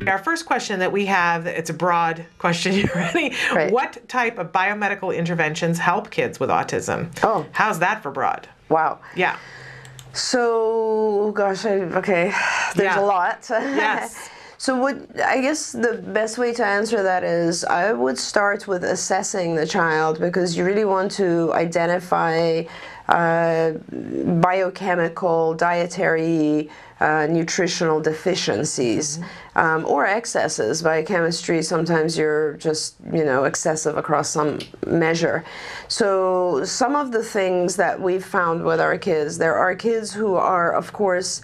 Our first question that we have, it's a broad question. You ready? Right. What type of biomedical interventions help kids with autism? Oh. How's that for broad? Wow. Yeah. So, gosh, okay, there's a lot. Yes. So I guess the best way to answer that is I would start with assessing the child, because you really want to identify biochemical, dietary, nutritional deficiencies, or excesses. Biochemistry, sometimes you're just, excessive across some measure. So some of the things that we've found with our kids, there are kids who are, of course,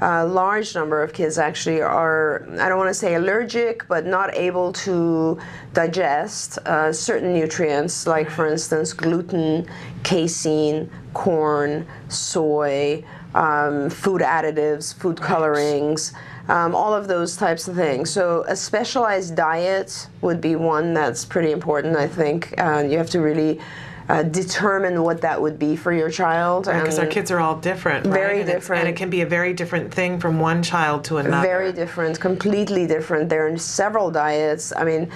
a large number of kids actually are, I don't want to say allergic, but not able to digest certain nutrients, like, for instance, gluten, casein, corn, soy, food additives, food colorings, all of those types of things. So a specialized diet would be one that's pretty important, I think. You have to really determine what that would be for your child. Because our kids are all different, right? Very different. And it can be a very different thing from one child to another. Very different, completely different. There are several diets. I mean,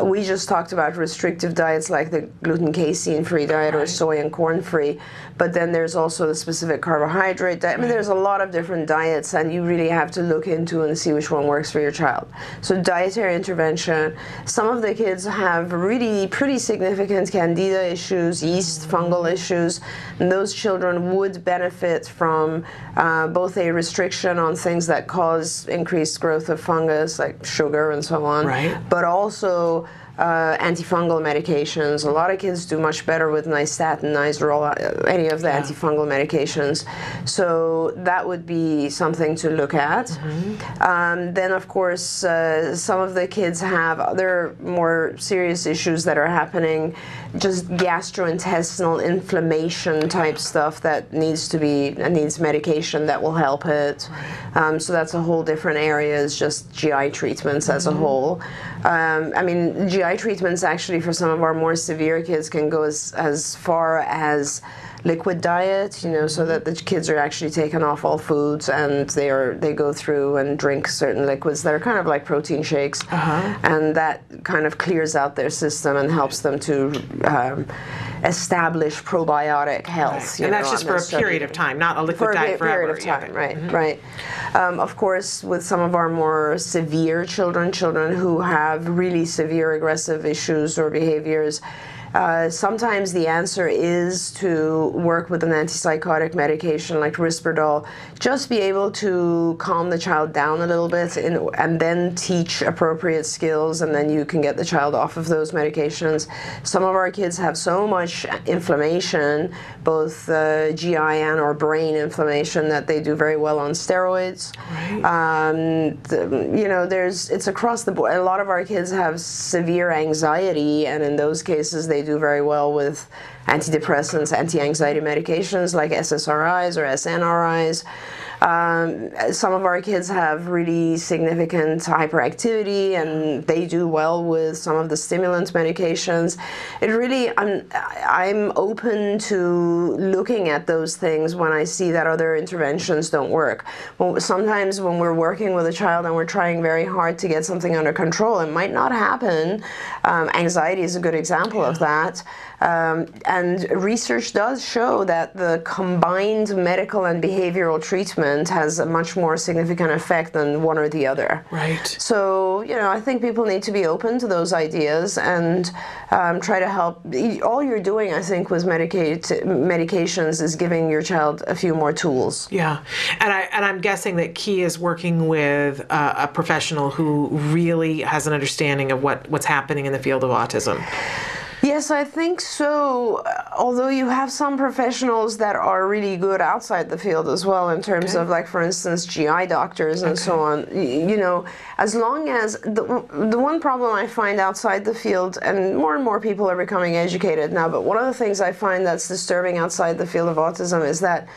we just talked about restrictive diets like the gluten casein-free diet, or soy and corn-free. But then there's also the specific carbohydrate diet. I mean, there's a lot of different diets, and you really have to look into and see which one works for your child. So dietary intervention. Some of the kids have really pretty significant candida issues, yeast, fungal issues, and those children would benefit from both a restriction on things that cause increased growth of fungus, like sugar and so on, but also anti-fungal medications. A lot of kids do much better with nystatin, Nizoral, any of the anti-fungal medications. So that would be something to look at. Then, of course, some of the kids have other more serious issues that are happening, just gastrointestinal inflammation type stuff that needs medication that will help it. So that's a whole different area, is just GI treatments as a whole. I mean, GI treatments actually for some of our more severe kids can go as far as liquid diet, so that the kids are actually taken off all foods, and they go through and drink certain liquids that are kind of like protein shakes, and that kind of clears out their system and helps them to establish probiotic health. And that's just for a period of time, not a liquid diet forever. For a period of time, right. Of course, with some of our more severe children who have really severe aggressive issues or behaviors, sometimes the answer is to work with an antipsychotic medication like Risperdal, just be able to calm the child down a little bit and then teach appropriate skills, and then you can get the child off of those medications. Some of our kids have so much inflammation, both GI and or brain inflammation, that they do very well on steroids. It's across the board. A lot of our kids have severe anxiety, and in those cases they do very well with antidepressants, anti-anxiety medications like SSRIs or SNRIs. Some of our kids have really significant hyperactivity, and they do well with some of the stimulant medications. It really, I'm open to looking at those things when I see that other interventions don't work. Well, sometimes when we're working with a child and we're trying very hard to get something under control, it might not happen. Anxiety is a good example of that. And research does show that the combined medical and behavioral treatment has a much more significant effect than one or the other. So, I think people need to be open to those ideas and try to help. All you're doing, I think, with medications is giving your child a few more tools. Yeah, and I'm guessing that Key is working with a professional who really has an understanding of what's happening in the field of autism. Yes, I think so, although you have some professionals that are really good outside the field as well, in terms of, like, for instance, GI doctors and so on. As long as the one problem I find outside the field, and more people are becoming educated now, but one of the things I find that's disturbing outside the field of autism is that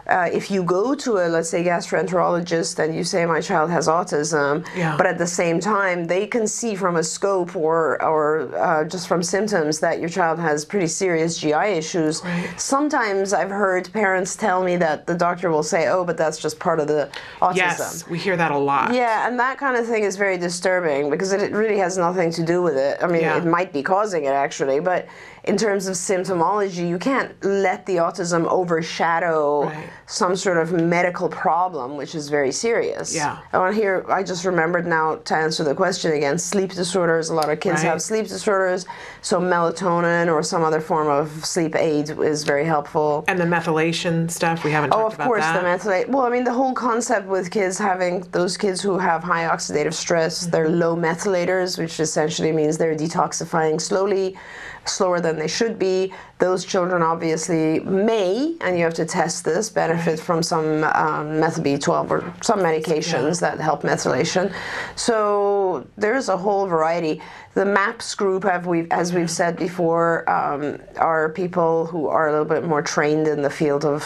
if you go to a, let's say, gastroenterologist and you say my child has autism, but at the same time they can see from a scope or just from symptoms that your child has pretty serious GI issues. Sometimes I've heard parents tell me that the doctor will say, oh, but that's just part of the autism. Yes, we hear that a lot. Yeah, and that kind of thing is very disturbing because it really has nothing to do with it. I mean, it might be causing it actually, but in terms of symptomology, you can't let the autism overshadow some sort of medical problem, which is very serious. Yeah. I just remembered now to answer the question again, sleep disorders. A lot of kids have sleep disorders, so melatonin or some other form of sleep aid is very helpful. And the methylation stuff, we haven't talked about that. Oh, of course, the methylation. Well, I mean, the whole concept with kids having, those kids who have high oxidative stress, they're low methylators, which essentially means they're detoxifying slowly, slower than they should be. Those children obviously may, and you have to test this, benefit from some methyl B12 or some medications that help methylation. So there's a whole variety. The MAPS group, as we've said before, are people who are a little bit more trained in the field of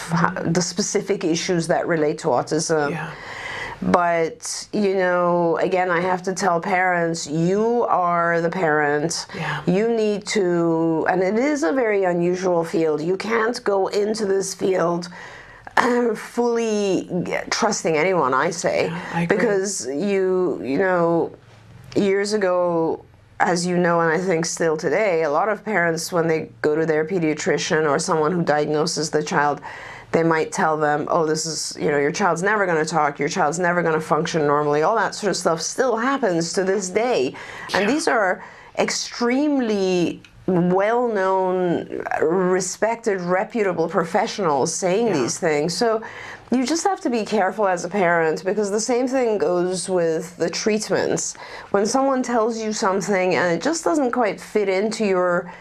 the specific issues that relate to autism. But, you know, again, I have to tell parents, you are the parent. You need to, and it is a very unusual field. You can't go into this field fully trusting anyone, I say. I agree. Because you know, years ago, as you know, and I think still today, a lot of parents, when they go to their pediatrician or someone who diagnoses the child, they might tell them, oh, this is, you know, your child's never going to talk, your child's never going to function normally. All that sort of stuff still happens to this day. And these are extremely well-known, respected, reputable professionals saying these things. So you just have to be careful as a parent, because the same thing goes with the treatments. When someone tells you something and it just doesn't quite fit into your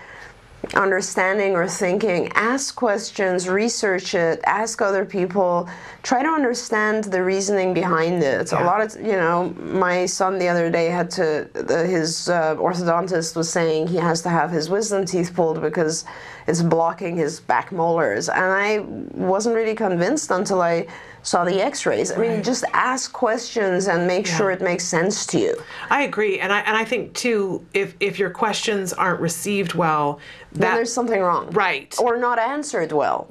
understanding or thinking, ask questions, research it, ask other people, try to understand the reasoning behind it. A lot of, you know, my son the other day had to, his orthodontist was saying he has to have his wisdom teeth pulled because it's blocking his back molars, and I wasn't really convinced until I saw the x-rays. I mean, just ask questions and make sure it makes sense to you. I agree, and I think too, if your questions aren't received well, then there's something wrong. Or not answered well.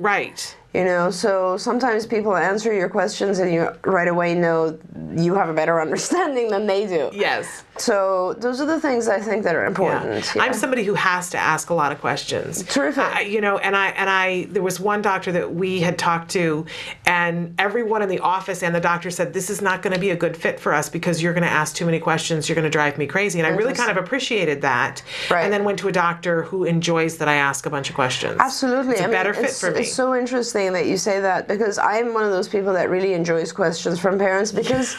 You know, so sometimes people answer your questions and you right away know you have a better understanding than they do. So those are the things I think that are important. I'm somebody who has to ask a lot of questions. Terrific. You know, and I there was one doctor that we had talked to, and everyone in the office and the doctor said, this is not going to be a good fit for us because you're going to ask too many questions, you're going to drive me crazy. And I really kind of appreciated that. And then went to a doctor who enjoys that I ask a bunch of questions. Absolutely. It's a better fit for me. It's so interesting that you say that, because I'm one of those people that really enjoys questions from parents, because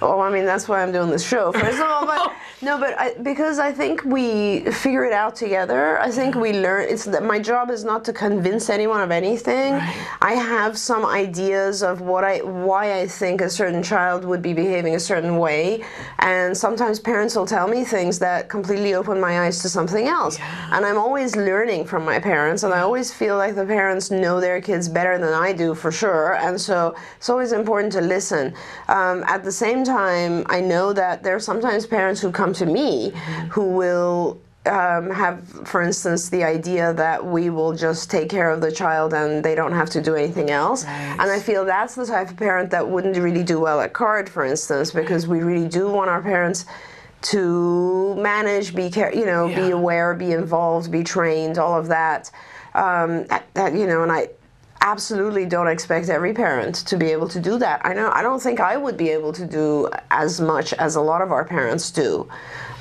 well, I mean, that's why I'm doing this show, first of all, but no, but because I think we figure it out together. I think we learn. It's that my job is not to convince anyone of anything. I have some ideas of why I think a certain child would be behaving a certain way, and sometimes parents will tell me things that completely open my eyes to something else. And I'm always learning from my parents, and I always feel like the parents know their kids better than I do, for sure. And so it's always important to listen. At the same time, I know that there are sometimes parents who come to me who will have, for instance, the idea that we will just take care of the child and they don't have to do anything else. And I feel that's the type of parent that wouldn't really do well at CARD, for instance, because we really do want our parents to manage, be aware, be involved, be trained, all of that. You know, and I absolutely don't expect every parent to be able to do that. I don't think I would be able to do as much as a lot of our parents do.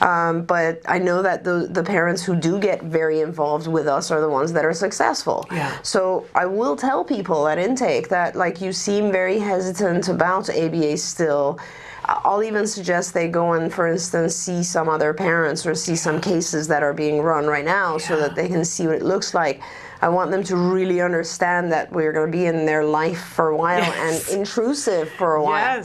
But I know that the parents who do get very involved with us are the ones that are successful. So I will tell people at intake that, like, you seem very hesitant about ABA still. I'll even suggest they go and, for instance, see some other parents or see some cases that are being run right now so that they can see what it looks like. I want them to really understand that we're going to be in their life for a while and intrusive for a while.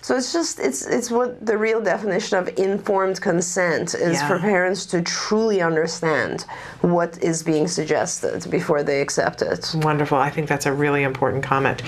So it's what the real definition of informed consent is, for parents to truly understand what is being suggested before they accept it. Wonderful. I think that's a really important comment.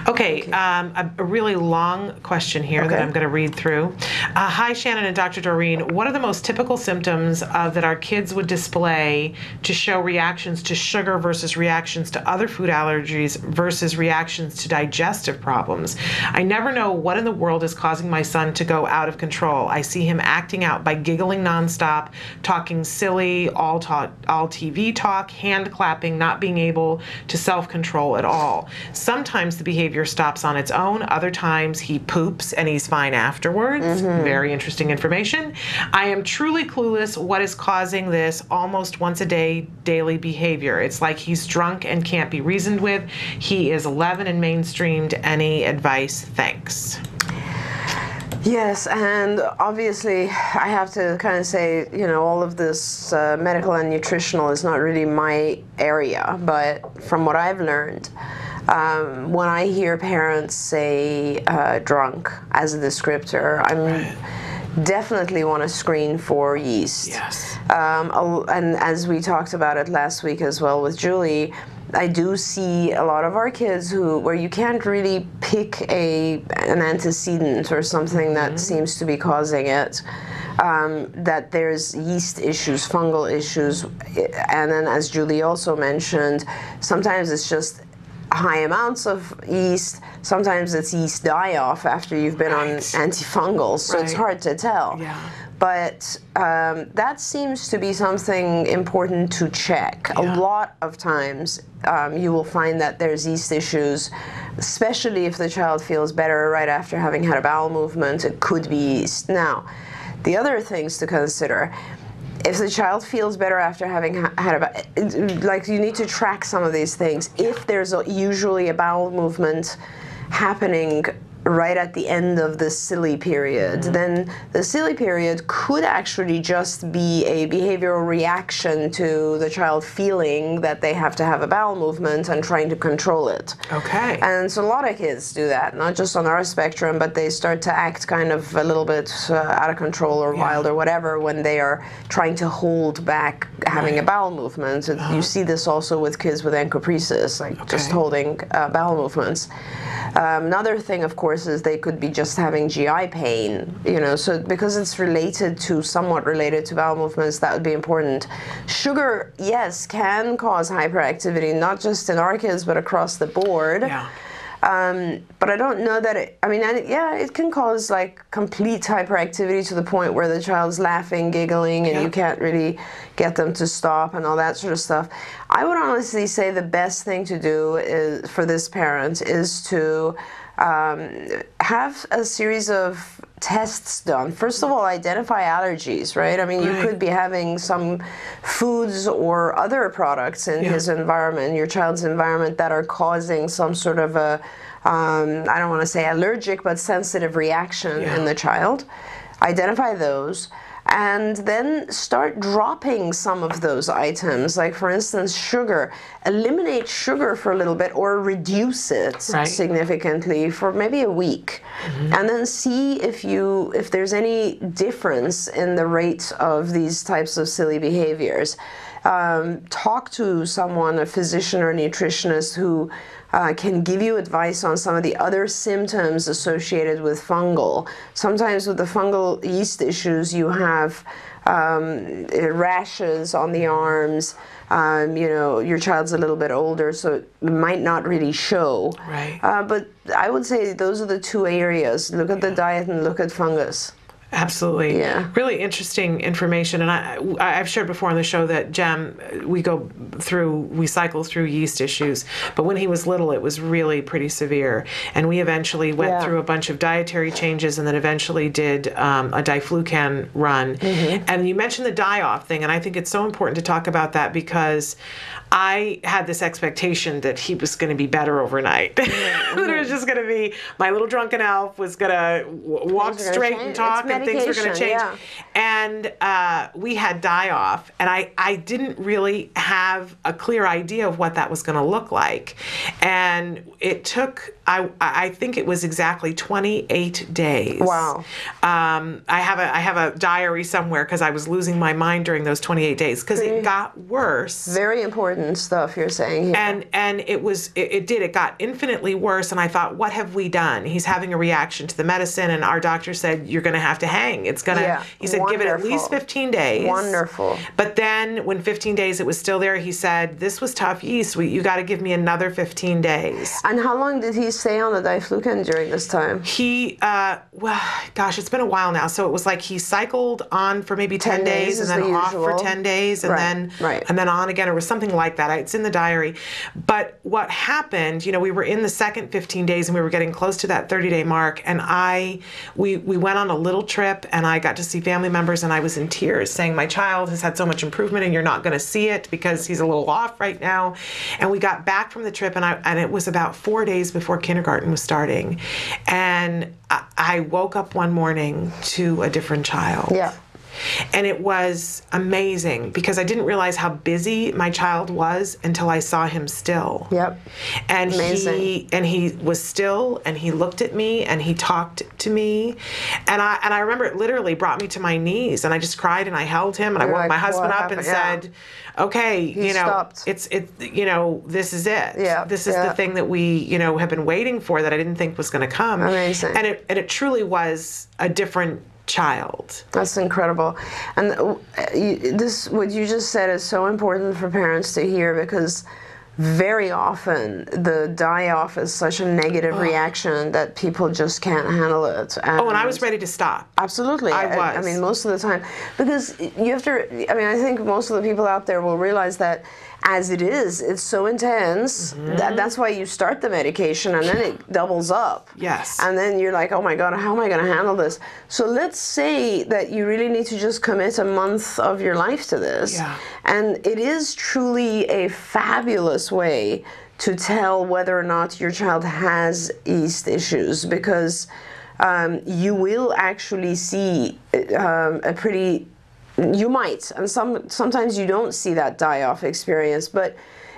Okay, a really long question here that I'm going to read through. Hi, Shannon and Dr. Doreen. What are the most typical symptoms that our kids would display to show reactions to sugar versus reactions to other food allergies versus reactions to digestive problems? I never know what in the world is causing my son to go out of control. I see him acting out by giggling nonstop, talking silly, all TV talk, hand clapping, not being able to self-control at all. Sometimes the behavior stops on its own. Other times he poops and he's fine afterwards. Very interesting information. I am truly clueless what is causing this almost once a day daily behavior. It's like he's drunk and can't be reasoned with. He is 11 and mainstreamed. Any advice? Thanks. Yes, and obviously I have to kind of say, all of this medical and nutritional is not really my area, but from what I've learned, when I hear parents say drunk as a descriptor, I'm definitely want to screen for yeast. Yes. And as we talked about it last week as well with Julie, I do see a lot of our kids where you can't really pick an antecedent or something that seems to be causing it. That there's yeast issues, fungal issues, and then as Julie also mentioned, sometimes it's just high amounts of yeast, sometimes it's yeast die-off after you've been on antifungals, so it's hard to tell. But that seems to be something important to check. A lot of times you will find that there's yeast issues, especially if the child feels better right after having had a bowel movement. It could be yeast. Now, the other things to consider, if the child feels better after having had you need to track some of these things. If there's usually a bowel movement happening right at the end of the silly period, then the silly period could actually just be a behavioral reaction to the child feeling that they have to have a bowel movement and trying to control it. Okay. And so a lot of kids do that, not just on our spectrum, but they start to act kind of a little bit out of control or wild or whatever when they are trying to hold back having a bowel movement. You see this also with kids with encopresis, just holding bowel movements. Another thing, of course, is they could be just having GI pain, so because it's somewhat related to bowel movements, that would be important. Sugar, yes, can cause hyperactivity, not just in our kids, but across the board. But I don't know that it can cause complete hyperactivity to the point where the child's laughing, giggling, and you can't really get them to stop and all that sort of stuff. I would honestly say the best thing to do for this parent is to have a series of tests done. First of all, identify allergies, right? You could be having some foods or other products in his environment, your child's environment, that are causing some sort of a, I don't want to say allergic, but sensitive reaction in the child. Identify those. And then start dropping some of those items, like for instance sugar. Eliminate sugar for a little bit or reduce it significantly for maybe a week, and then see if there's any difference in the rate of these types of silly behaviors. Talk to someone, a physician or nutritionist, who can give you advice on some of the other symptoms associated with fungal. Sometimes with the fungal yeast issues, you have rashes on the arms. Your child's a little bit older, so it might not really show. But I would say those are the two areas. Look at the diet and look at fungus. Absolutely. Really interesting information. And I've shared before on the show that Jem, we cycle through yeast issues. But when he was little, it was really pretty severe. And we eventually went through a bunch of dietary changes and then eventually did a diflucan run. And you mentioned the die-off thing. And I think it's so important to talk about that because I had this expectation that he was going to be better overnight. That it was just going to be, my little drunken elf was going to walk straight and talk and things were going to change. Yeah. And we had die-off, and I didn't really have a clear idea of what that was going to look like. And it took, I think it was exactly 28 days. Wow. I have a diary somewhere because I was losing my mind during those 28 days because it got worse. Very important stuff you're saying here. And it got infinitely worse, and I thought, what have we done? He's having a reaction to the medicine, and our doctor said, you're going to have to hang. It's going to, he said, give it at least 15 days. Wonderful. But then when 15 days it was still there, he said, this was tough yeast. You got to give me another 15 days. And how long did he stay on the diflucan during this time? He, well, gosh, it's been a while now. So it was like he cycled on for maybe 10 days and then off for 10 days and then on again. It was something like that. It's in the diary. But what happened, we were in the second 15 days and we were getting close to that 30-day mark. And we went on a little trip and I got to see family members and I was in tears saying, my child has had so much improvement and you're not going to see it because he's a little off right now. And we got back from the trip and it was about 4 days before kindergarten was starting. And I woke up one morning to a different child. Yeah. And it was amazing because I didn't realize how busy my child was until I saw him still. Yep. And amazing. he was still and he looked at me and he talked to me. And I remember it literally brought me to my knees and I just cried and I held him and I woke my husband up and said, okay, this is it. Yeah. This is the thing that we, have been waiting for that I didn't think was going to come. Amazing. And it truly was a different child. That's incredible. And what you just said is so important for parents to hear because very often the die-off is such a negative reaction that people just can't handle it. And I was ready to stop. Absolutely. I was. I mean, most of the time. Because you have to, I think most of the people out there will realize that as it is, it's so intense. That's why you start the medication and then it doubles up. Yes. And then you're like, oh my God, how am I going to handle this? So let's say that you really need to just commit a month of your life to this. Yeah. And it is truly a fabulous way to tell whether or not your child has yeast issues because you will actually see you might, and sometimes you don't see that die-off experience, but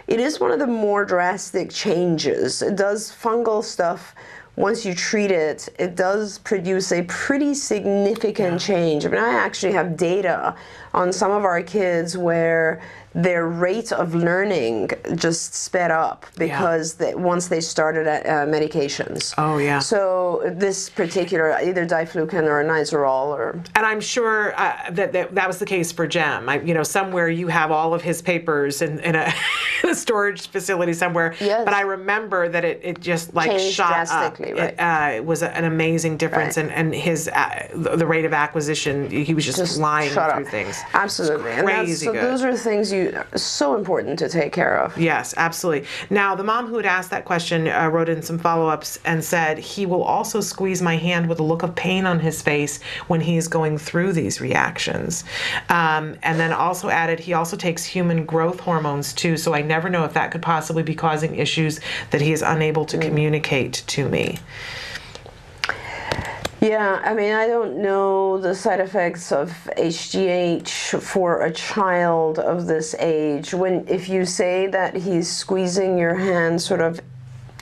it is one of the more drastic changes. It does fungal stuff. Once you treat it, it does produce a pretty significant change. I mean, I actually have data on some of our kids where their rate of learning just sped up because once they started medications. Oh, yeah. So this particular, either diflucan or nizoral or... And I'm sure that was the case for Jem. Somewhere you have all of his papers in a storage facility somewhere. Yes. But I remember that it just changed shot drastically, up. It was an amazing difference, and his the rate of acquisition, he was just flying through things. Absolutely. Crazy good. Those are things so important to take care of. Yes, absolutely. Now, the mom who had asked that question wrote in some follow-ups and said, he will also squeeze my hand with a look of pain on his face when he's going through these reactions. And then also added, he also takes human growth hormones too, so I never know if that could possibly be causing issues that he is unable to communicate to me. Yeah, I mean, I don't know the side effects of HGH for a child of this age. If you say that he's squeezing your hand sort of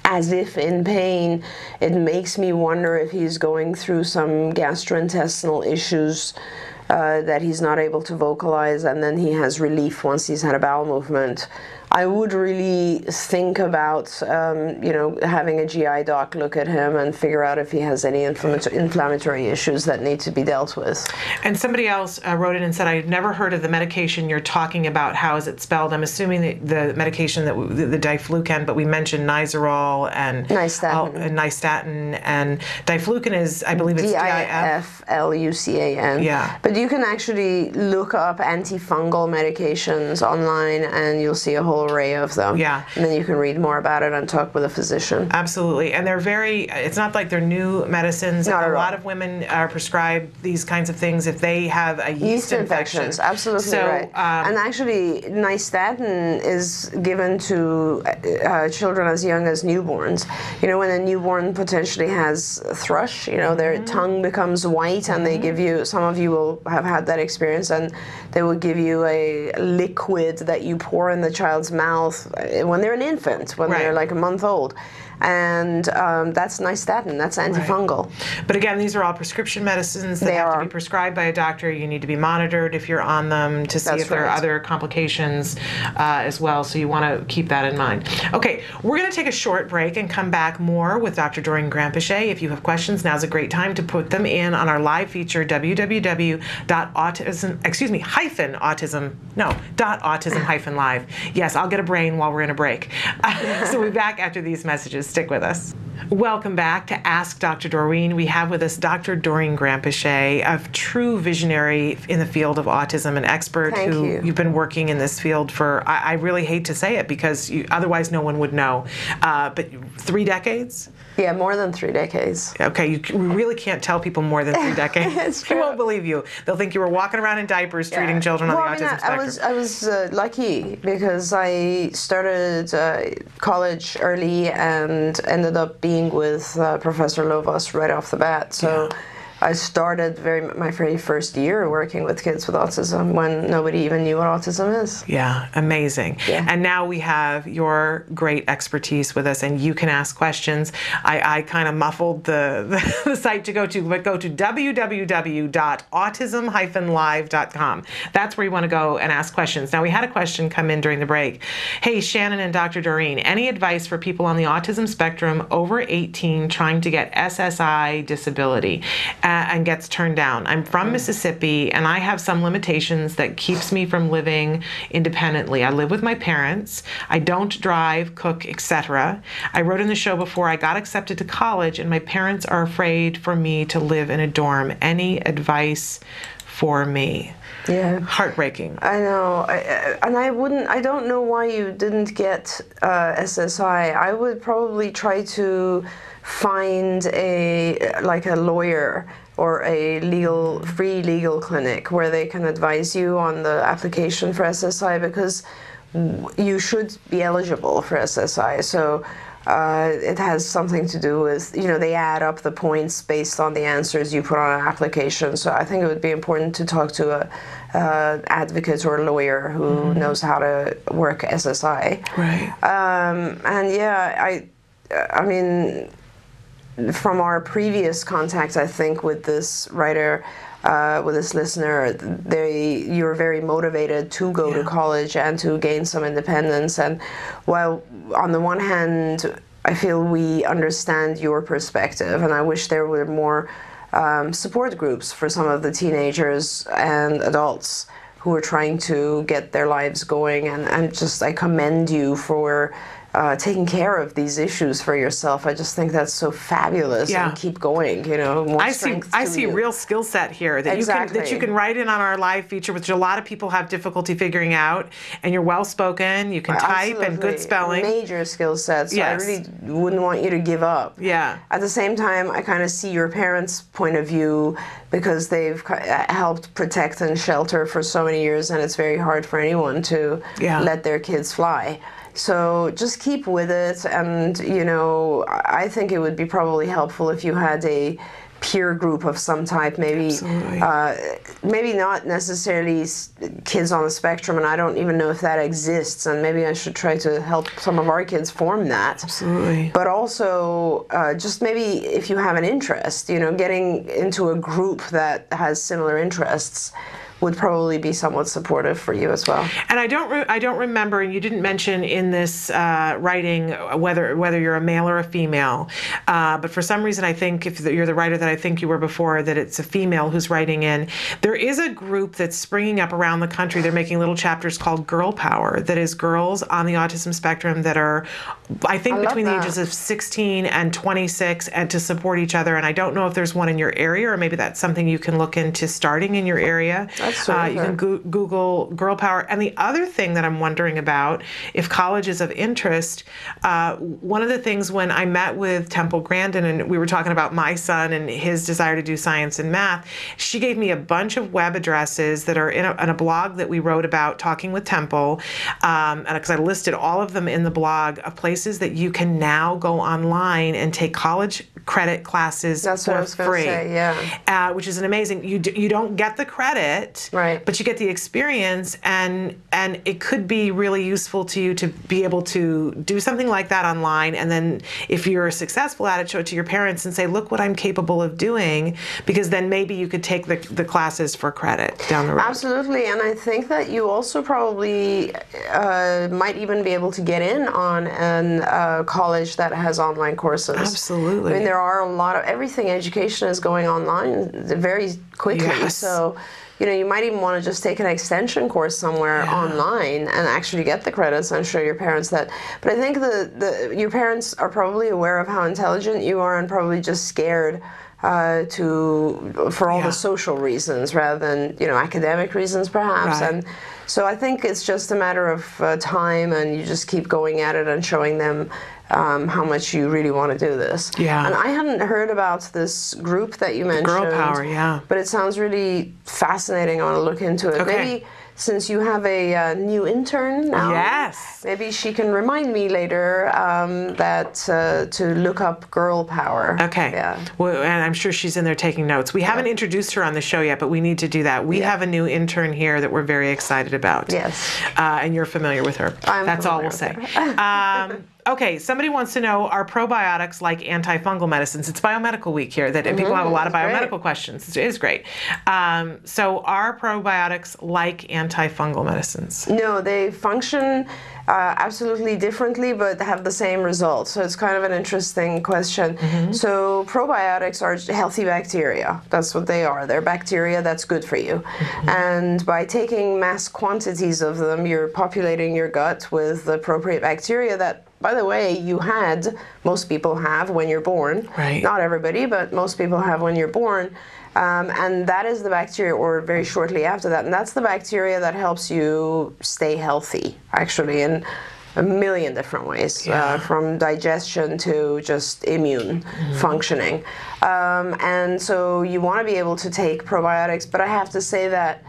as if in pain, it makes me wonder if he's going through some gastrointestinal issues that he's not able to vocalize, and then he has relief once he's had a bowel movement. I would really think about, having a GI doc look at him and figure out if he has any inflammatory issues that need to be dealt with. And somebody else wrote in and said, I've never heard of the medication you're talking about. How is it spelled? I'm assuming the medication, the diflucan, but we mentioned nizoral and nystatin. And diflucan is, I believe it's DIFLUCAN. Yeah. But you can actually look up anti-fungal medications online and you'll see a whole whole array of them. Yeah. And then you can read more about it and talk with a physician. Absolutely. And they're it's not like they're new medicines. Not at a all. lot of women are prescribed these kinds of things if they have a yeast infection. Infections, absolutely So, right. And actually, nystatin is given to children as young as newborns. You know, when a newborn potentially has thrush, you know, their tongue becomes white, and they give you, some of you will have had that experience, and they will give you a liquid that you pour in the child's mouth when they're an infant, when they're like a month old. And that's nystatin, that's antifungal. Right. But again, these are all prescription medicines that have to be prescribed by a doctor. You need to be monitored if you're on them to see if there are other complications as well. So you want to keep that in mind. Okay, we're going to take a short break and come back more with Dr. Doreen Granpeesheh. If you have questions, now's a great time to put them in on our live feature, www.autism-live. Yes, I'll get a brain while we're in a break. So we'll be back after these messages. Stick with us. Welcome back to Ask Dr. Doreen. We have with us Dr. Doreen Granpeesheh, a true visionary in the field of autism, an expert you've been working in this field for, I really hate to say it because otherwise no one would know, but 3 decades? Yeah, more than 3 decades. Okay, you really can't tell people more than 3 decades. They won't believe you. They'll think you were walking around in diapers treating children on the autism spectrum. I was lucky because I started college early and ended up being with Professor Lovas right off the bat. So I started my very first year working with kids with autism when nobody even knew what autism is. Yeah, amazing. Yeah. And now we have your great expertise with us, and you can ask questions. I kind of muffled the site to go to, but go to www.autism-live.com. That's where you want to go and ask questions. Now, we had a question come in during the break. Hey, Shannon and Dr. Doreen, any advice for people on the autism spectrum over 18 trying to get SSI disability? And gets turned down. I'm from Mississippi, and I have some limitations that keeps me from living independently. I live with my parents. I don't drive, cook, etc. I wrote in the show before I got accepted to college, and my parents are afraid for me to live in a dorm. Any advice for me? Yeah. Heartbreaking. I know. I don't know why you didn't get SSI. I would probably try to find a lawyer or a free legal clinic where they can advise you on the application for SSI, because you should be eligible for SSI. So it has something to do with, they add up the points based on the answers you put on an application. So I think it would be important to talk to an advocate or a lawyer who knows how to work SSI. Right. I mean, from our previous contact, I think, with this writer, with this listener, you're very motivated to go to college and to gain some independence. And while on the one hand, I feel we understand your perspective, and I wish there were more support groups for some of the teenagers and adults who are trying to get their lives going. And I commend you for taking care of these issues for yourself. I just think that's so fabulous. Yeah. And keep going, more I strength see you. real skill set here that you can write in on our live feature, which a lot of people have difficulty figuring out. And you're well spoken. You can type and good spelling. Major skill sets. So Yes. I really wouldn't want you to give up. Yeah. At the same time, I kind of see your parents' point of view, because they've helped protect and shelter for so many years, and it's very hard for anyone to let their kids fly. So just keep with it, and I think it would be probably helpful if you had a peer group of some type, maybe not necessarily kids on the spectrum, and I don't even know if that exists, and maybe I should try to help some of our kids form that. Absolutely. But also, just maybe if you have an interest, getting into a group that has similar interests would probably be somewhat supportive for you as well. And I don't remember, and you didn't mention in this writing whether you're a male or a female, but for some reason I think if you're the writer that I think you were before, that it's a female who's writing in. There is a group that's springing up around the country. They're making little chapters called Girl Power, that is girls on the autism spectrum that are, I think, between the ages of 16 and 26, and to support each other. And I don't know if there's one in your area, or maybe that's something you can look into starting in your area. That's You can Google Girl Power. And the other thing that I'm wondering about, if college is of interest, one of the things when I met with Temple Grandin and we were talking about my son and his desire to do science and math, she gave me a bunch of web addresses that are in a blog that we wrote about talking with Temple, and because I listed all of them in the blog of places that you can now go online and take college credit classes That's for what I was free. Say, yeah. Which is an amazing. You don't get the credit, right? But you get the experience, and it could be really useful to you to be able to do something like that online, and then if you're successful at it, show it to your parents and say, look what I'm capable of doing, because then maybe you could take the classes for credit down the road. Absolutely, and I think that you also probably might even be able to get in on a college that has online courses. Absolutely. I mean, there are a lot of everything. Education is going online very quickly. Yes. So, you might even want to just take an extension course somewhere online and actually get the credits and show your parents that. But I think your parents are probably aware of how intelligent you are and probably just scared for all the social reasons rather than academic reasons perhaps. Right. And so I think it's just a matter of time, and you just keep going at it and showing them how much you really want to do this. Yeah. And I hadn't heard about this group that you mentioned. Girl Power, yeah. But it sounds really fascinating. I want to look into it. Okay. Maybe since you have a new intern now, yes, maybe she can remind me later that to look up Girl Power. Okay. Yeah. Well, and I'm sure she's in there taking notes. We haven't introduced her on the show yet, but we need to do that. We have a new intern here that we're very excited about. Yes. And you're familiar with her. That's all we'll say. Okay, somebody wants to know, are probiotics like antifungal medicines? It's Biomedical Week here, that people have a lot of biomedical questions. It is great. So are probiotics like antifungal medicines? No, they function absolutely differently, but have the same results. So it's kind of an interesting question. So probiotics are healthy bacteria. That's what they are. They're bacteria that's good for you. And by taking mass quantities of them, you're populating your gut with the appropriate bacteria that, by the way, most people have when you're born. Right. Not everybody, but most people have when you're born. And that is the bacteria, or very shortly after that. And that's the bacteria that helps you stay healthy, actually, in a million different ways, from digestion to just immune functioning. And so you want to be able to take probiotics, but I have to say that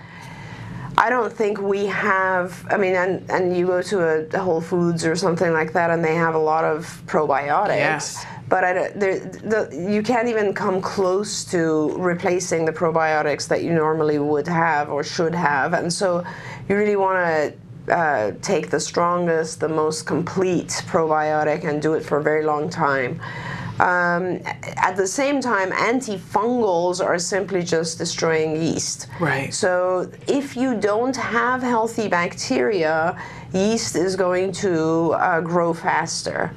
I don't think we have, and you go to a Whole Foods or something like that, and they have a lot of probiotics. Yes. But you can't even come close to replacing the probiotics that you normally would have or should have. And so you really want to take the strongest, the most complete probiotic and do it for a very long time. At the same time, antifungals are simply just destroying yeast. Right. So if you don't have healthy bacteria, yeast is going to grow faster.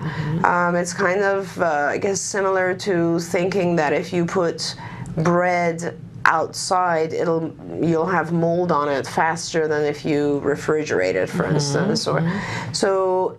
It's kind of, I guess, similar to thinking that if you put bread outside, you'll have mold on it faster than if you refrigerate it, for instance. So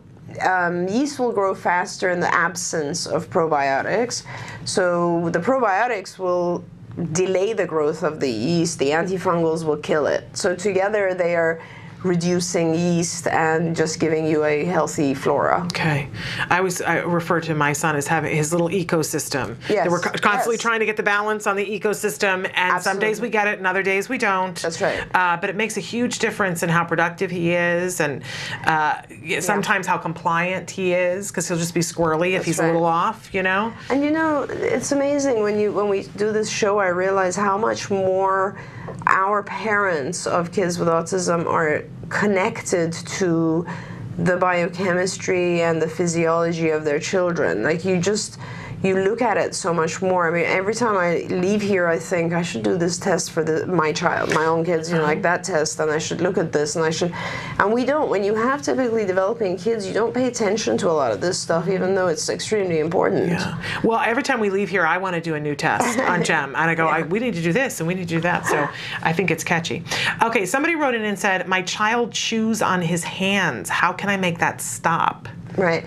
yeast will grow faster in the absence of probiotics. So the probiotics will delay the growth of the yeast. The antifungals will kill it. So together they are reducing yeast and just giving you a healthy flora. Okay. I refer to my son as having his little ecosystem. Yes. That we're constantly trying to get the balance on the ecosystem, and some days we get it and other days we don't. That's right. But it makes a huge difference in how productive he is, and sometimes how compliant he is, because he'll just be squirrely if he's a little off, And it's amazing when we do this show, I realize how much more our parents of kids with autism are connected to the biochemistry and the physiology of their children. Like you look at it so much more. I mean, every time I leave here, I think I should do this test for my child, my own kids, like that test, and I should look at this, and we don't. When you have typically developing kids, you don't pay attention to a lot of this stuff, even though it's extremely important. Yeah. Well, every time we leave here, I want to do a new test on Gem, and I go, we need to do this and we need to do that. So I think it's catchy. Okay, somebody wrote in and said, my child chews on his hands. How can I make that stop? Right.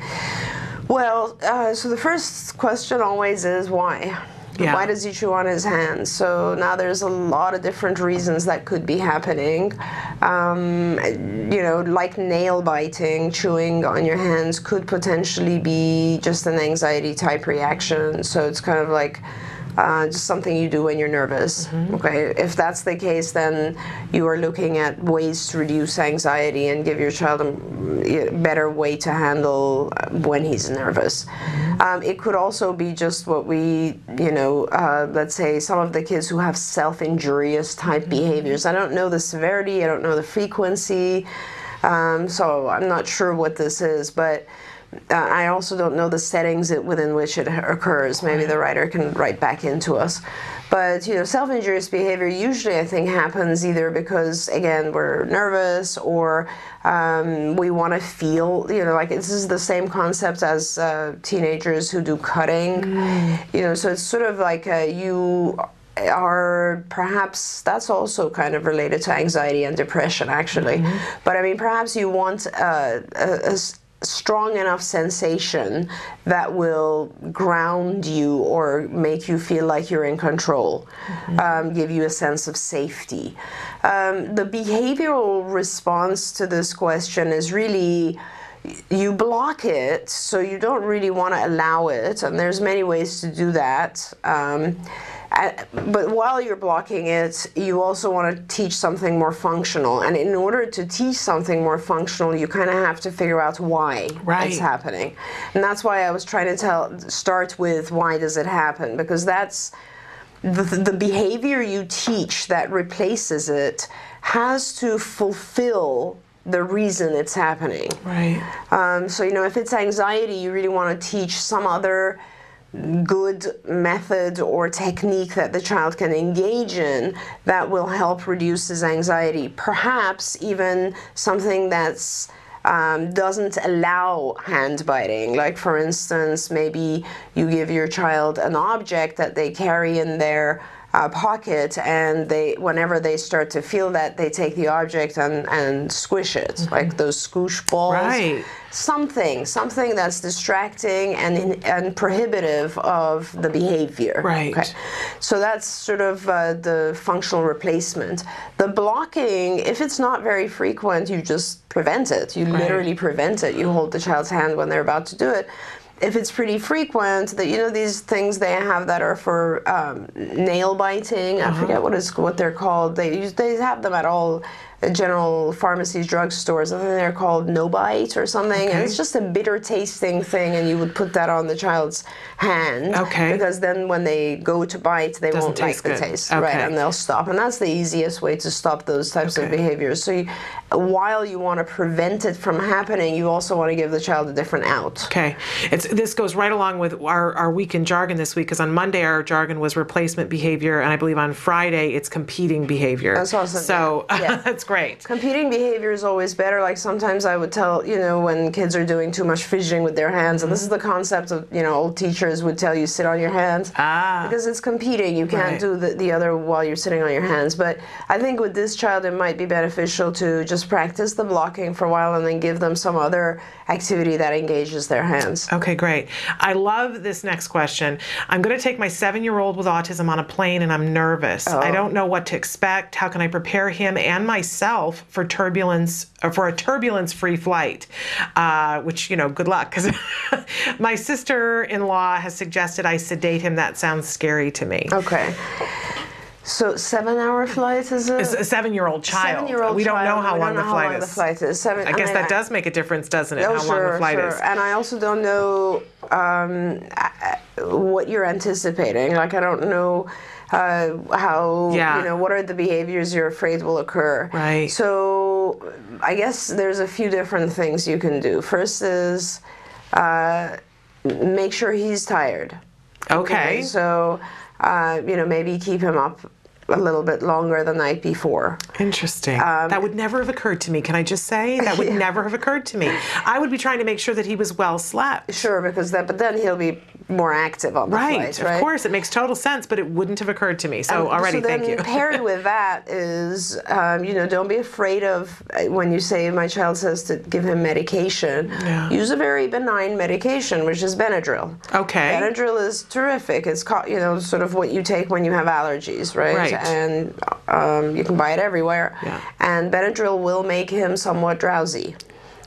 Well, so the first question always is why? Yeah. Why does he chew on his hands? So now there's a lot of different reasons that could be happening. Like nail biting, chewing on your hands could potentially be just an anxiety type reaction. So it's kind of like just something you do when you're nervous. Okay, if that's the case, then you are looking at ways to reduce anxiety and give your child a better way to handle when he's nervous. It could also be just what we, let's say some of the kids who have self-injurious type behaviors. I don't know the severity, I don't know the frequency, so I'm not sure what this is, but I also don't know the settings within which it occurs. Maybe the writer can write back into us. But, self-injurious behavior usually, I think, happens either because, again, we're nervous or we want to feel, like this is the same concept as teenagers who do cutting. So it's sort of like you are perhaps, that's also kind of related to anxiety and depression, actually. But, I mean, perhaps you want a strong enough sensation that will ground you or make you feel like you're in control, give you a sense of safety. The behavioral response to this question is really, you block it, so you don't really want to allow it, and there's many ways to do that. But while you're blocking it, you also want to teach something more functional. And in order to teach something more functional, you kind of have to figure out why it's happening. And that's why I was trying to start with why does it happen? Because that's the behavior you teach that replaces it has to fulfill the reason it's happening. So, if it's anxiety, you really want to teach some other good method or technique that the child can engage in that will help reduce his anxiety. Perhaps even something that's doesn't allow hand biting. Like, for instance, maybe you give your child an object that they carry in their pocket, and whenever they start to feel that, they take the object and squish it, like those squish balls. Something that's distracting and prohibitive of the behavior. Okay. So that's sort of the functional replacement. The blocking, if it's not very frequent, you just prevent it. You literally prevent it. You hold the child's hand when they're about to do it. If it's pretty frequent, that these things they have that are for nail biting, I forget what they're called. They have them at all general pharmacies, drugstores. I think they're called No Bite or something. And it's just a bitter tasting thing, and you would put that on the child's hand. Because then when they go to bite, they won't like the taste. And they'll stop. And that's the easiest way to stop those types of behaviors. So while you want to prevent it from happening, you also want to give the child a different out. This goes right along with our week in jargon this week, because on Monday our jargon was replacement behavior, and I believe on Friday it's competing behavior. That's awesome. So that's great. Competing behavior is always better. Like sometimes I would tell, when kids are doing too much fidgeting with their hands, and this is the concept of, old teachers would tell you sit on your hands. Because it's competing. You can't do the other while you're sitting on your hands. But I think with this child it might be beneficial to just practice the blocking for a while and then give them some other activity that engages their hands. Okay, great. I love this next question. I'm going to take my 7-year-old with autism on a plane, and I'm nervous. I don't know what to expect. How can I prepare him and myself for turbulence, or for a turbulence-free flight? Which, good luck, because my sister-in-law has suggested I sedate him. That sounds scary to me. Okay. So 7-hour flight is it? It's a 7-year-old child. 7-year-old we don't know how long the flight is. I guess that does make a difference, doesn't it? How long the flight is. And I also don't know what you're anticipating. Like, I don't know how, what are the behaviors you're afraid will occur. So I guess there's a few different things you can do. First is make sure he's tired. Okay. So, maybe keep him up a little bit longer the night before. Interesting. That would never have occurred to me. Can I just say? That would never have occurred to me. I would be trying to make sure that he was well slept. Sure, but then he'll be, more active on the flight, right? Of course, it makes total sense, but it wouldn't have occurred to me. So already, thank you. Paired with that is, don't be afraid of when you say my child says to give him medication. Yeah. Use a very benign medication, which is Benadryl. Okay. Benadryl is terrific. It's sort of what you take when you have allergies, right? Right. And you can buy it everywhere. Yeah. And Benadryl will make him somewhat drowsy,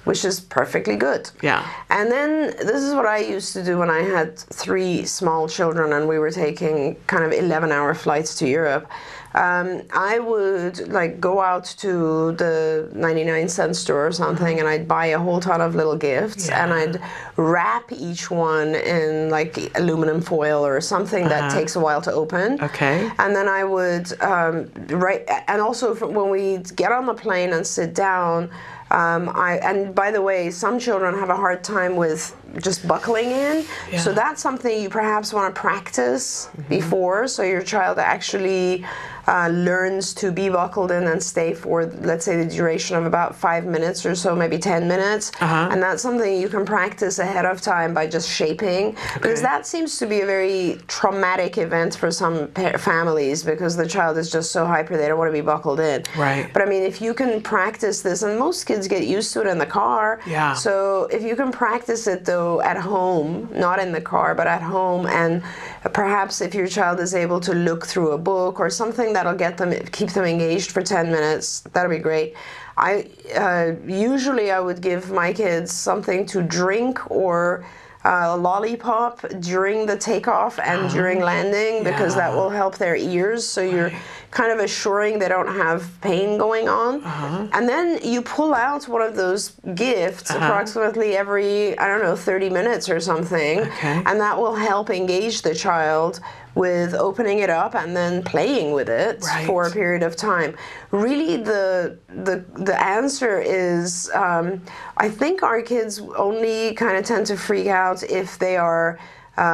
which is perfectly good. Yeah. And then this is what I used to do when I had 3 small children and we were taking kind of 11-hour flights to Europe. I would like go out to the 99-cent store or something and I'd buy a whole ton of little gifts and I'd wrap each one in like aluminum foil or something that takes a while to open. Okay. And then I would and also when we get on the plane and sit down, and by the way, some children have a hard time with just buckling in. Yeah. So that's something you perhaps want to practice before, so your child actually learns to be buckled in and stay for, let's say, the duration of about 5 minutes or so, maybe 10 minutes. And that's something you can practice ahead of time by just shaping, because that seems to be a very traumatic event for some families because the child is just so hyper they don't want to be buckled in. Right. But I mean, if you can practice this, and most kids get used to it in the car. Yeah. So if you can practice it though at home, not in the car, but at home, and perhaps if your child is able to look through a book or something that'll keep them engaged for 10 minutes, that'll be great. Usually I would give my kids something to drink or a lollipop during the takeoff and during landing, because that will help their ears, so you're kind of assuring they don't have pain going on. And then you pull out one of those gifts approximately every, 30 minutes or something, and that will help engage the child with opening it up and then playing with it for a period of time. Really, the answer is, I think our kids only kind of tend to freak out if they are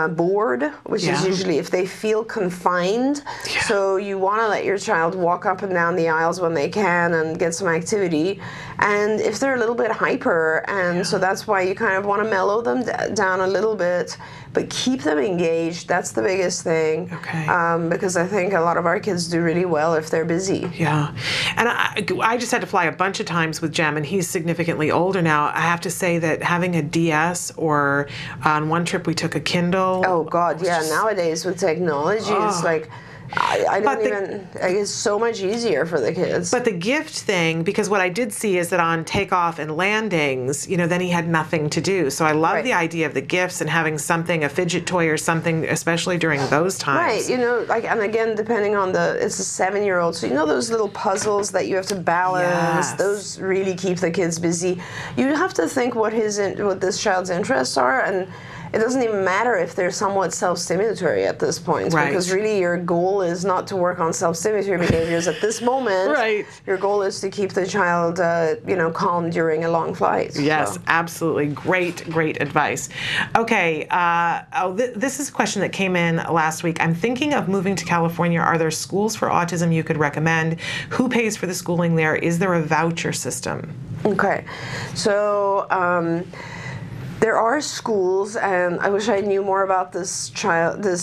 bored, which is usually if they feel confined. So you want to let your child walk up and down the aisles when they can and get some activity. And if they're a little bit hyper, and so that's why you kind of want to mellow them down a little bit, but keep them engaged. That's the biggest thing. Because I think a lot of our kids do really well if they're busy. Yeah. And I just had to fly a bunch of times with Jem, and he's significantly older now. I have to say that having a DS, or on one trip we took a Kindle. Oh God, yeah. Nowadays with technology, it's like, it's so much easier for the kids. But the gift thing, because what I did see is that on takeoff and landings, then he had nothing to do. So I love the idea of the gifts and having something, a fidget toy or something, especially during those times. Right, and again, depending on it's a 7-year-old, so those little puzzles that you have to balance, those really keep the kids busy. You have to think what this child's interests are, and it doesn't even matter if they're somewhat self-stimulatory at this point, because really your goal is not to work on self-stimulatory behaviors at this moment. Your goal is to keep the child, calm during a long flight. Yes, absolutely. Great advice. Okay, this is a question that came in last week. I'm thinking of moving to California. Are there schools for autism you could recommend? Who pays for the schooling there? Is there a voucher system? Okay, so there are schools, and I wish I knew more about this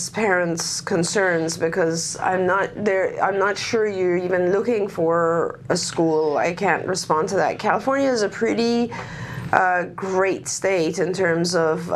parent's concerns, because I'm not sure you're even looking for a school. I can't respond to that. California is a pretty great state in terms of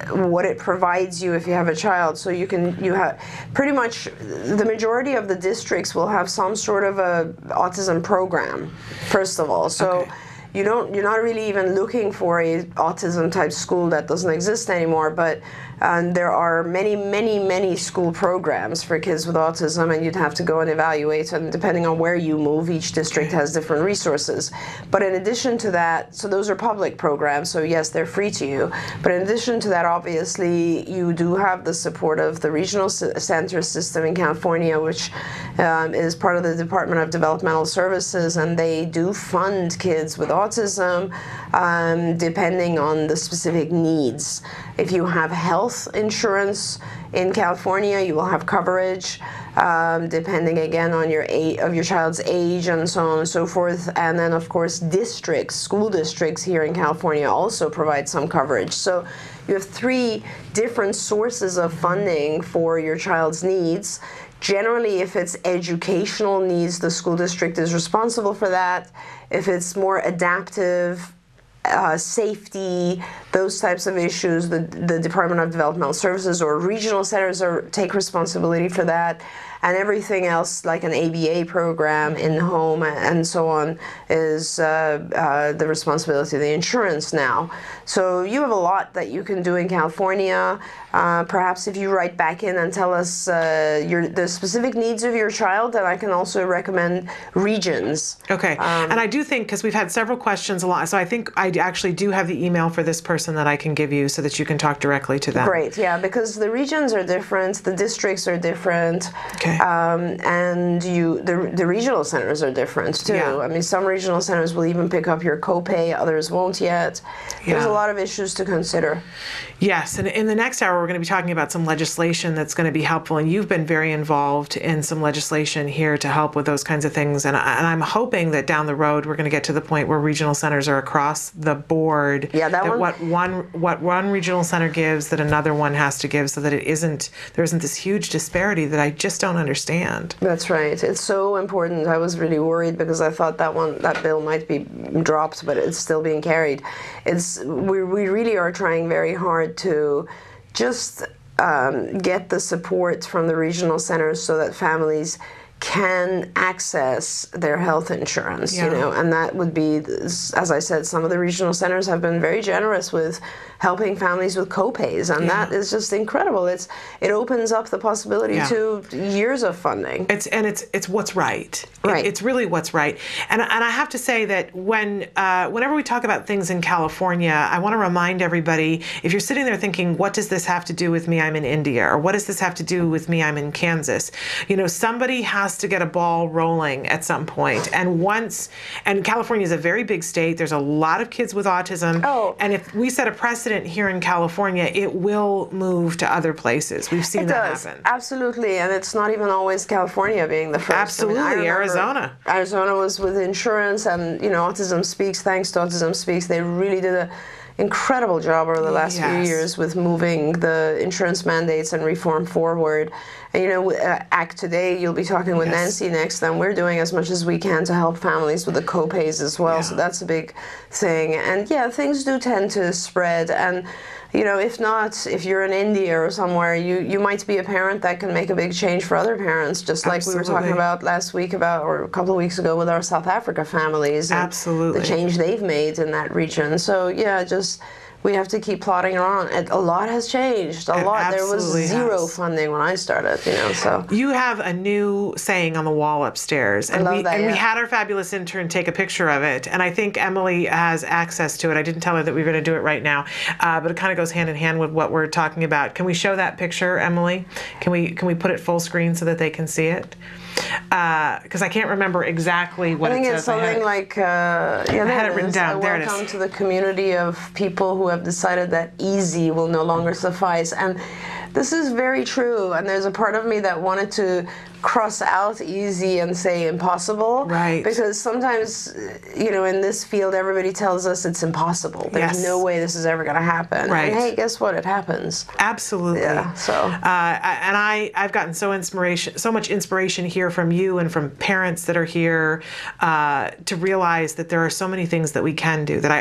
what it provides you if you have a child. So you have pretty much the majority of the districts will have some sort of a autism program, first of all. So. You're not really even looking for a autism type school that doesn't exist anymore, but there are many school programs for kids with autism, and you'd have to go and evaluate, and depending on where you move, each district has different resources. But in addition to that, so those are public programs, so yes, they're free to you. But in addition to that, obviously, you do have the support of the regional center system in California, which is part of the Department of Developmental Services, and they do fund kids with autism. autism, depending on the specific needs. If you have health insurance in California, you will have coverage, depending again on your your child's age and so on and so forth. And then, of course, school districts here in California also provide some coverage. So you have 3 different sources of funding for your child's needs. Generally, if it's educational needs, the school district is responsible for that. If it's more adaptive, safety, those types of issues, the Department of Developmental Services or regional centers take responsibility for that. And everything else, like an ABA program in home and so on, is the responsibility of the insurance now. So you have a lot that you can do in California. Perhaps if you write back in and tell us the specific needs of your child, then I can also recommend regions. Okay. And I do think, because we've had several questions a lot, so I think I actually do have the email for this person that I can give you so that you can talk directly to them. Great, yeah, because the regions are different, the districts are different. Okay. And the regional centers are different too. Yeah. I mean, some regional centers will even pick up your copay, others won't yet. Yeah. There's a lot of issues to consider. Yes, and in the next hour, we're going to be talking about some legislation that's going to be helpful, and you've been very involved in some legislation here to help with those kinds of things, and I'm hoping that down the road, we're going to get to the point where regional centers are across the board. Yeah, what one regional center gives that another one has to give, so that there isn't this huge disparity that I just don't understand. That's right. It's so important. I was really worried because I thought that bill might be dropped, but it's still being carried. We really are trying very hard to just get the support from the regional centers so that families can access their health insurance, Yeah. And that would be, as I said, some of the regional centers have been very generous with helping families with copays, and that is just incredible. It opens up the possibility to years of funding. It's what's right. Right. It's really what's right. And I have to say that whenever we talk about things in California, I want to remind everybody, if you're sitting there thinking, what does this have to do with me? I'm in India, or what does this have to do with me? I'm in Kansas. Somebody has to get a ball rolling at some point. And California is a very big state. There's a lot of kids with autism. Oh. And if we set a precedent here in California, it will move to other places. We've seen that happen. Absolutely. And it's not even always California being the first. Absolutely. I Arizona. Arizona was with insurance, and Autism Speaks, thanks to Autism Speaks, they really did an incredible job over the last few years with moving the insurance mandates and reform forward. And Act Today, you'll be talking with Nancy next, and we're doing as much as we can to help families with the copays as well. So that's a big thing. And things do tend to spread. And if you're in India or somewhere, you might be a parent that can make a big change for other parents, just like we were talking about last week or a couple of weeks ago with our South Africa families. And the change they've made in that region. So we have to keep plodding around. A lot has changed. A lot. There was zero funding when I started, so. You have a new saying on the wall upstairs. And we had our fabulous intern take a picture of it. And I think Emily has access to it. I didn't tell her that we were going to do it right now. But it kind of goes hand in hand with what we're talking about. Can we show that picture, Emily? Can we put it full screen so that they can see it? Because I can't remember exactly what it says. I think it's something like, I had it written down. There it is. Welcome to the community of people who have decided that easy will no longer suffice. And this is very true. And there's a part of me that wanted to cross out easy and say impossible. Right. Because sometimes, in this field, everybody tells us it's impossible. There's no way this is ever going to happen. Right. And hey, guess what? It happens. Absolutely. Yeah. So. And I've gotten so much inspiration here from you and from parents that are here to realize that there are so many things that we can do. That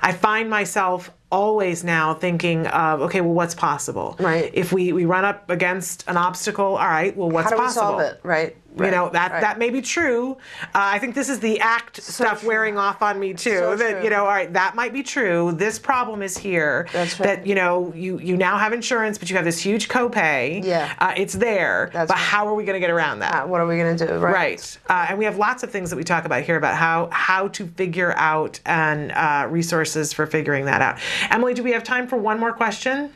I find myself always now thinking of, okay, well, what's possible? Right. If we run up against an obstacle, all right, well, what's possible? How do we solve it? Right. That may be true. I think this is the ACT stuff wearing off on me too. So that true. all right, that might be true. This problem is here. That's right. That you now have insurance, but you have this huge copay. Yeah. It's there. That's but right. how are we going to get around that? What are we going to do? Right. And we have lots of things that we talk about here about how to figure out and resources for figuring that out. Emily, do we have time for one more question?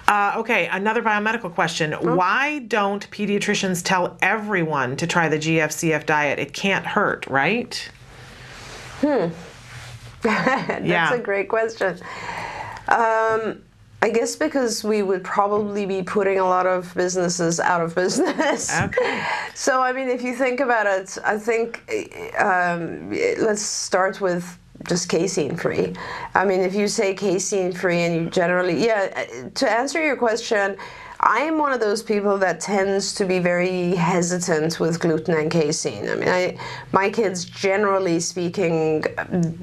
Okay, another biomedical question. Why don't pediatricians tell everyone to try the GFCF diet? It can't hurt, right? That's a great question. I guess because we would probably be putting a lot of businesses out of business. Okay. So, I mean, if you think about it, I think let's start with just casein-free. I mean, if you say casein-free and you generally, to answer your question, I am one of those people that tends to be very hesitant with gluten and casein. I mean, my kids, generally speaking,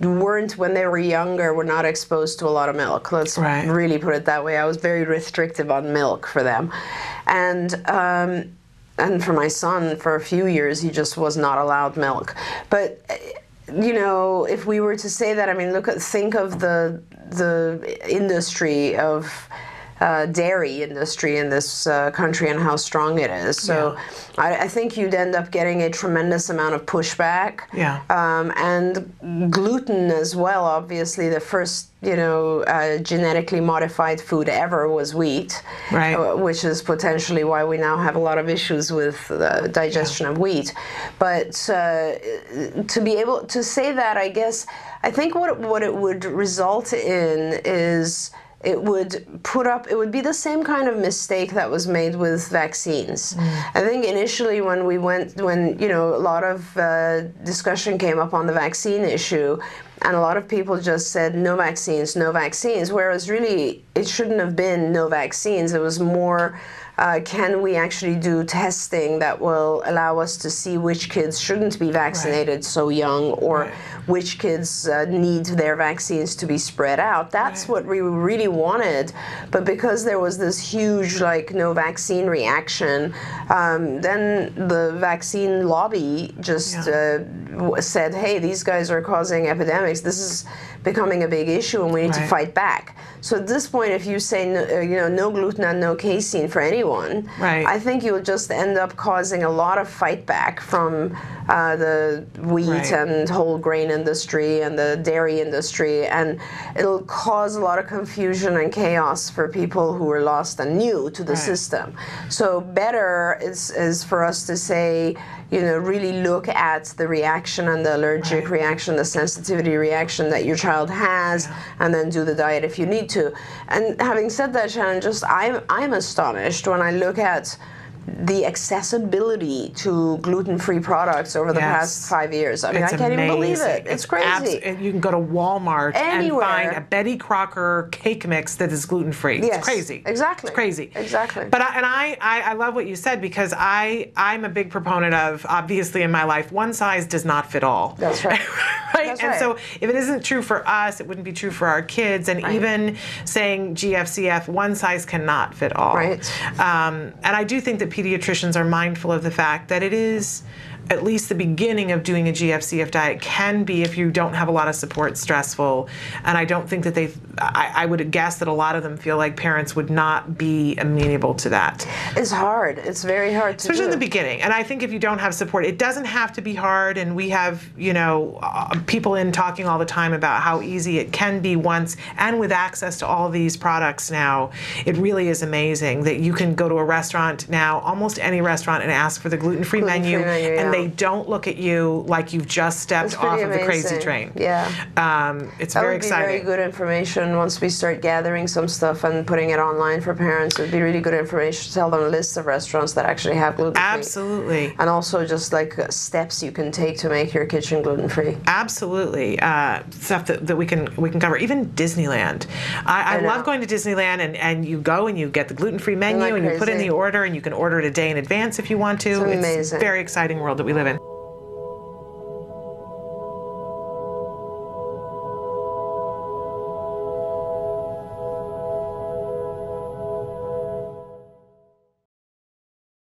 weren't, when they were younger, were not exposed to a lot of milk. Let's really put it that way. I was very restrictive on milk for them. And for my son, for a few years, he just was not allowed milk. But you know, if we were to say that, I mean, think of the industry of dairy industry in this country and how strong it is. So I think you'd end up getting a tremendous amount of pushback. And gluten as well. Obviously, the first, genetically modified food ever was wheat, which is potentially why we now have a lot of issues with the digestion of wheat. But to be able to say that, I guess, I think what it would result in is it would be the same kind of mistake that was made with vaccines. I think initially when a lot of discussion came up on the vaccine issue, and a lot of people just said no vaccines, whereas really it shouldn't have been no vaccines. It was more, can we actually do testing that will allow us to see which kids shouldn't be vaccinated so young, or which kids need their vaccines to be spread out. That's what we really wanted. But because there was this huge, no vaccine reaction, then the vaccine lobby just said, hey, these guys are causing epidemics. This is becoming a big issue and we need to fight back. So at this point, if you say no gluten and no casein for anyone, I think you'll just end up causing a lot of fight back from the wheat and whole grain industry and the dairy industry, and it'll cause a lot of confusion and chaos for people who are lost and new to the system. So better is for us to say, really look at the reaction and the allergic reaction, the sensitivity reaction that your child has, and then do the diet if you need to. And having said that, Shannon, I'm astonished when I look at the accessibility to gluten-free products over the past 5 years. I mean, I can't even believe it. It's crazy. You can go to Walmart anywhere and find a Betty Crocker cake mix that is gluten-free. It's crazy. Exactly. It's crazy. Exactly. But I love what you said, because I'm a big proponent of, obviously in my life, one size does not fit all. That's right. And so if it isn't true for us, it wouldn't be true for our kids. And even saying GFCF, one size cannot fit all. And I do think that pediatricians are mindful of the fact that it is at least the beginning of doing a GFCF diet can be, if you don't have a lot of support, stressful. And I don't think that I would guess that a lot of them feel like parents would not be amenable to that. It's hard. It's very hard to do. Especially in the beginning. And I think if you don't have support, it doesn't have to be hard. And we have, people in talking all the time about how easy it can be once, and with access to all these products now, it really is amazing that you can go to a restaurant now, almost any restaurant, and ask for the gluten-free menu, and they don't look at you like you've just stepped off of the crazy train. It's very exciting. Very good information once we start gathering some stuff and putting it online for parents. It would be really good information to tell them lists of restaurants that actually have gluten-free. Absolutely. And also just steps you can take to make your kitchen gluten-free. Absolutely. Stuff that we can cover. Even Disneyland. I love going to Disneyland, and you go and you get the gluten-free menu and you put in the order, and you can order it a day in advance if you want to. It's amazing. It's a very exciting world that we live in.